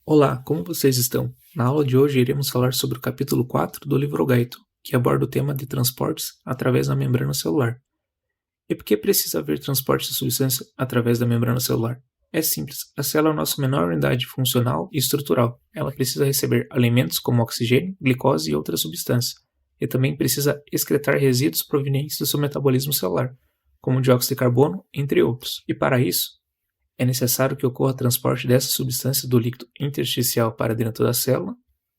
Olá, como vocês estão? Na aula de hoje iremos falar sobre o capítulo 4 do livro Gaito, que aborda o tema de transportes através da membrana celular. E por que precisa haver transporte de substância através da membrana celular? É simples, a célula é a nossa menor unidade funcional e estrutural. Ela precisa receber alimentos como oxigênio, glicose e outras substâncias. E também precisa excretar resíduos provenientes do seu metabolismo celular, como dióxido de carbono, entre outros. E para isso, é necessário que ocorra transporte dessa substância do líquido intersticial para dentro da célula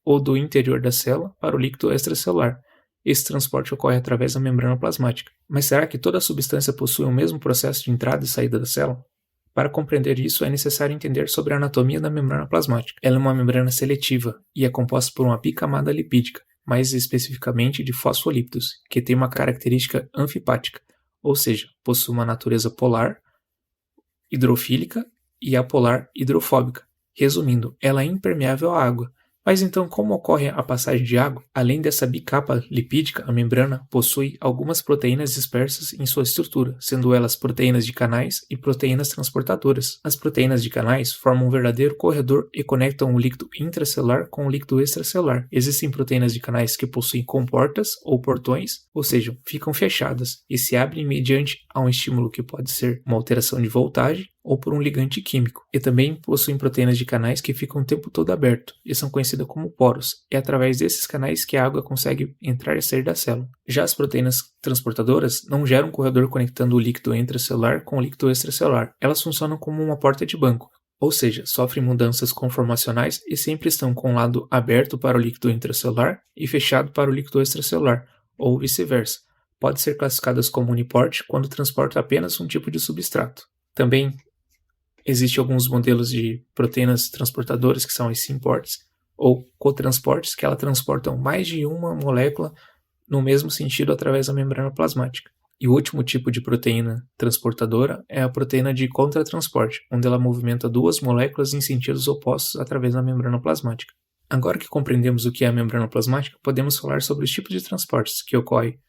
ou do interior da célula para o líquido extracelular. Esse transporte ocorre através da membrana plasmática. Mas será que toda substância possui o mesmo processo de entrada e saída da célula? Para compreender isso, é necessário entender sobre a anatomia da membrana plasmática. Ela é uma membrana seletiva e é composta por uma bicamada lipídica, mais especificamente de fosfolípidos, que tem uma característica anfipática, ou seja, possui uma natureza polar, hidrofílica e apolar hidrofóbica. Resumindo, ela é impermeável à água. Mas então, como ocorre a passagem de água? Além dessa bicapa lipídica, a membrana possui algumas proteínas dispersas em sua estrutura, sendo elas proteínas de canais e proteínas transportadoras. As proteínas de canais formam um verdadeiro corredor e conectam o líquido intracelular com o líquido extracelular. Existem proteínas de canais que possuem comportas ou portões, ou seja, ficam fechadas e se abrem mediante a um estímulo que pode ser uma alteração de voltagem ou por um ligante químico, e também possuem proteínas de canais que ficam o tempo todo abertos e são conhecidas como poros. É através desses canais que a água consegue entrar e sair da célula. Já as proteínas transportadoras não geram um corredor conectando o líquido intracelular com o líquido extracelular. Elas funcionam como uma porta de banco, ou seja, sofrem mudanças conformacionais e sempre estão com o lado aberto para o líquido intracelular e fechado para o líquido extracelular, ou vice-versa. Pode ser classificadas como uniporte quando transporta apenas um tipo de substrato. Também existem alguns modelos de proteínas transportadoras, que são as simportes, ou cotransportes, que elas transportam mais de uma molécula no mesmo sentido através da membrana plasmática. E o último tipo de proteína transportadora é a proteína de contratransporte, onde ela movimenta duas moléculas em sentidos opostos através da membrana plasmática. Agora que compreendemos o que é a membrana plasmática, podemos falar sobre os tipos de transportes que ocorrem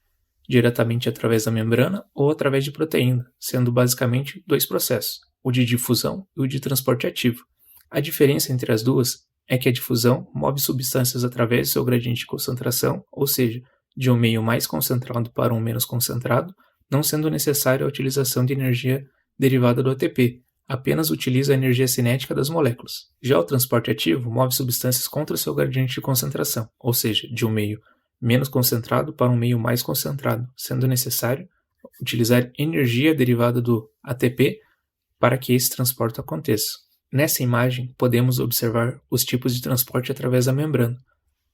diretamente através da membrana ou através de proteína, sendo basicamente dois processos, o de difusão e o de transporte ativo. A diferença entre as duas é que a difusão move substâncias através do seu gradiente de concentração, ou seja, de um meio mais concentrado para um menos concentrado, não sendo necessária a utilização de energia derivada do ATP, apenas utiliza a energia cinética das moléculas. Já o transporte ativo move substâncias contra seu gradiente de concentração, ou seja, de um meio menos concentrado para um meio mais concentrado, sendo necessário utilizar energia derivada do ATP para que esse transporte aconteça. Nessa imagem, podemos observar os tipos de transporte através da membrana.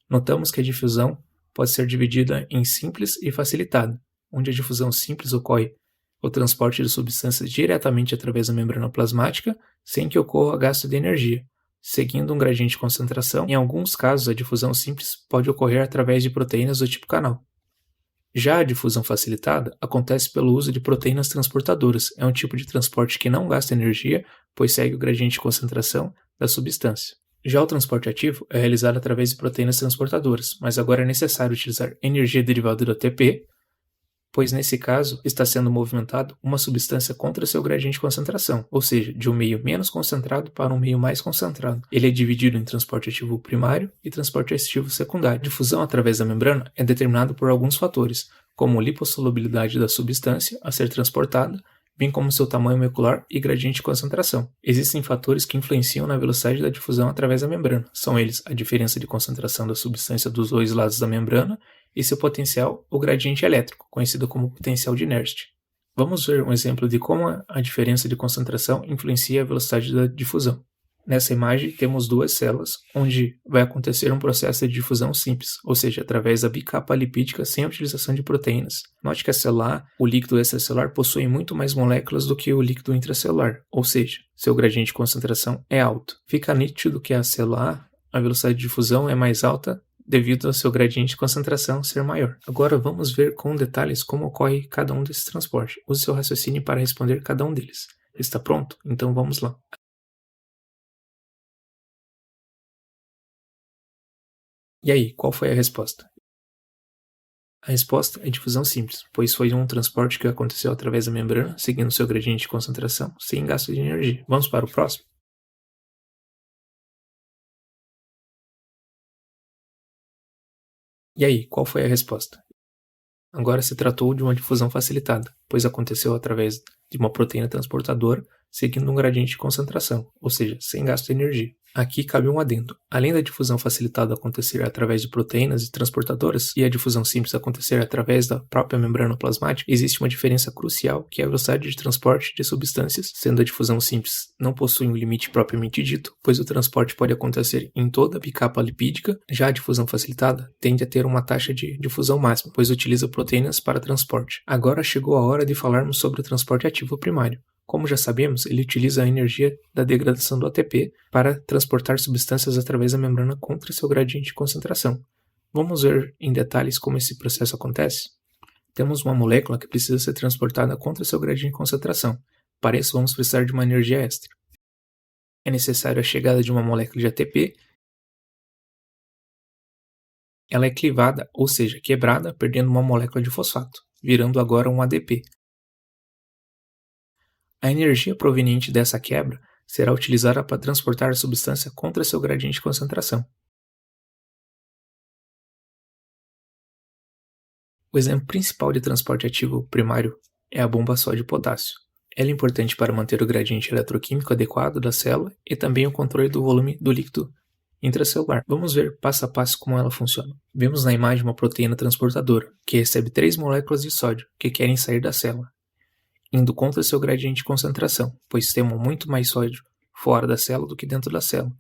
Notamos que a difusão pode ser dividida em simples e facilitada, onde a difusão simples ocorre o transporte de substâncias diretamente através da membrana plasmática, sem que ocorra gasto de energia, seguindo um gradiente de concentração. Em alguns casos, a difusão simples pode ocorrer através de proteínas do tipo canal. Já a difusão facilitada acontece pelo uso de proteínas transportadoras. É um tipo de transporte que não gasta energia, pois segue o gradiente de concentração da substância. Já o transporte ativo é realizado através de proteínas transportadoras, mas agora é necessário utilizar energia derivada do ATP, pois nesse caso está sendo movimentado uma substância contra seu gradiente de concentração, ou seja, de um meio menos concentrado para um meio mais concentrado. Ele é dividido em transporte ativo primário e transporte ativo secundário. A difusão através da membrana é determinada por alguns fatores, como a lipossolubilidade da substância a ser transportada, bem como seu tamanho molecular e gradiente de concentração. Existem fatores que influenciam na velocidade da difusão através da membrana. São eles a diferença de concentração da substância dos dois lados da membrana e seu potencial ou gradiente elétrico, conhecido como potencial de Nernst. Vamos ver um exemplo de como a diferença de concentração influencia a velocidade da difusão. Nessa imagem temos duas células, onde vai acontecer um processo de difusão simples, ou seja, através da bicapa lipídica sem a utilização de proteínas. Note que a célula, o líquido extracelular, possui muito mais moléculas do que o líquido intracelular, ou seja, seu gradiente de concentração é alto. Fica nítido que a célula a velocidade de difusão é mais alta devido ao seu gradiente de concentração ser maior. Agora vamos ver com detalhes como ocorre cada um desses transportes. Use seu raciocínio para responder cada um deles. Está pronto? Então vamos lá. E aí, qual foi a resposta? A resposta é difusão simples, pois foi um transporte que aconteceu através da membrana, seguindo seu gradiente de concentração, sem gasto de energia. Vamos para o próximo? E aí, qual foi a resposta? Agora se tratou de uma difusão facilitada, pois aconteceu através de uma proteína transportadora seguindo um gradiente de concentração, ou seja, sem gasto de energia. Aqui cabe um adendo. Além da difusão facilitada acontecer através de proteínas e transportadoras e a difusão simples acontecer através da própria membrana plasmática, existe uma diferença crucial que é a velocidade de transporte de substâncias, sendo a difusão simples não possui um limite propriamente dito, pois o transporte pode acontecer em toda a bicapa lipídica. Já a difusão facilitada tende a ter uma taxa de difusão máxima, pois utiliza proteínas para transporte. Agora chegou a hora de falarmos sobre o transporte ativo primário. Como já sabemos, ele utiliza a energia da degradação do ATP para transportar substâncias através da membrana contra seu gradiente de concentração. Vamos ver em detalhes como esse processo acontece? Temos uma molécula que precisa ser transportada contra seu gradiente de concentração. Para isso, vamos precisar de uma energia extra. É necessário a chegada de uma molécula de ATP. Ela é clivada, ou seja, quebrada, perdendo uma molécula de fosfato, virando agora um ADP. A energia proveniente dessa quebra será utilizada para transportar a substância contra seu gradiente de concentração. O exemplo principal de transporte ativo primário é a bomba sódio-potássio. Ela é importante para manter o gradiente eletroquímico adequado da célula e também o controle do volume do líquido intracelular. Vamos ver passo a passo como ela funciona. Vemos na imagem uma proteína transportadora, que recebe 3 moléculas de sódio que querem sair da célula, indo contra seu gradiente de concentração, pois temos muito mais sódio fora da célula do que dentro da célula.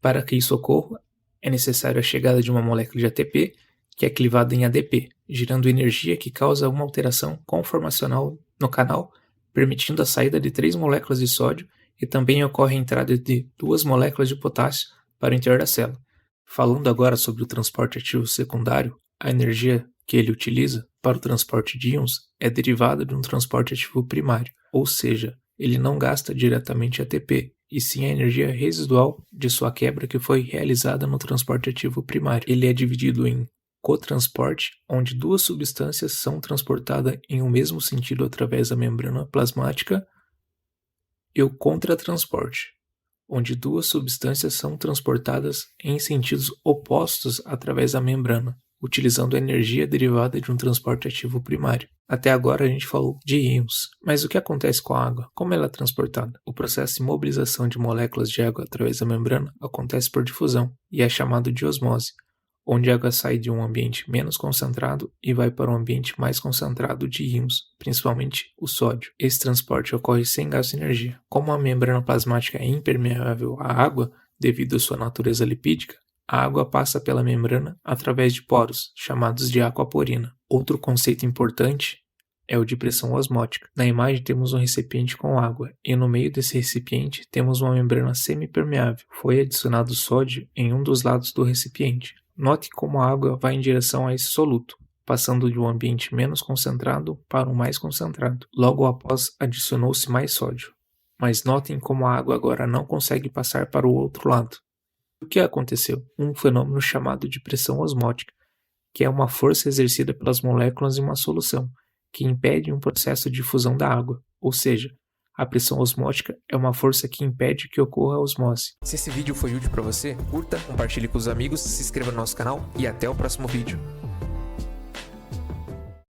Para que isso ocorra, é necessário a chegada de uma molécula de ATP, que é clivada em ADP, gerando energia que causa uma alteração conformacional no canal, permitindo a saída de 3 moléculas de sódio e também ocorre a entrada de 2 moléculas de potássio para o interior da célula. Falando agora sobre o transporte ativo secundário, a energia que ele utiliza para o transporte de íons é derivada de um transporte ativo primário, ou seja, ele não gasta diretamente ATP, e sim a energia residual de sua quebra que foi realizada no transporte ativo primário. Ele é dividido em cotransporte, onde 2 substâncias são transportadas em um mesmo sentido através da membrana plasmática, e o contratransporte, onde 2 substâncias são transportadas em sentidos opostos através da membrana, utilizando a energia derivada de um transporte ativo primário. Até agora a gente falou de íons, mas o que acontece com a água? Como ela é transportada? O processo de mobilização de moléculas de água através da membrana acontece por difusão e é chamado de osmose, onde a água sai de um ambiente menos concentrado e vai para um ambiente mais concentrado de íons, principalmente o sódio. Esse transporte ocorre sem gasto de energia. Como a membrana plasmática é impermeável à água, devido à sua natureza lipídica, a água passa pela membrana através de poros, chamados de aquaporina. Outro conceito importante é o de pressão osmótica. Na imagem temos um recipiente com água, e no meio desse recipiente temos uma membrana semipermeável. Foi adicionado sódio em um dos lados do recipiente. Note como a água vai em direção a esse soluto, passando de um ambiente menos concentrado para um mais concentrado. Logo após, adicionou-se mais sódio. Mas notem como a água agora não consegue passar para o outro lado. O que aconteceu? Um fenômeno chamado de pressão osmótica, que é uma força exercida pelas moléculas em uma solução, que impede um processo de difusão da água, ou seja, a pressão osmótica é uma força que impede que ocorra a osmose. Se esse vídeo foi útil para você, curta, compartilhe com os amigos, se inscreva no nosso canal e até o próximo vídeo.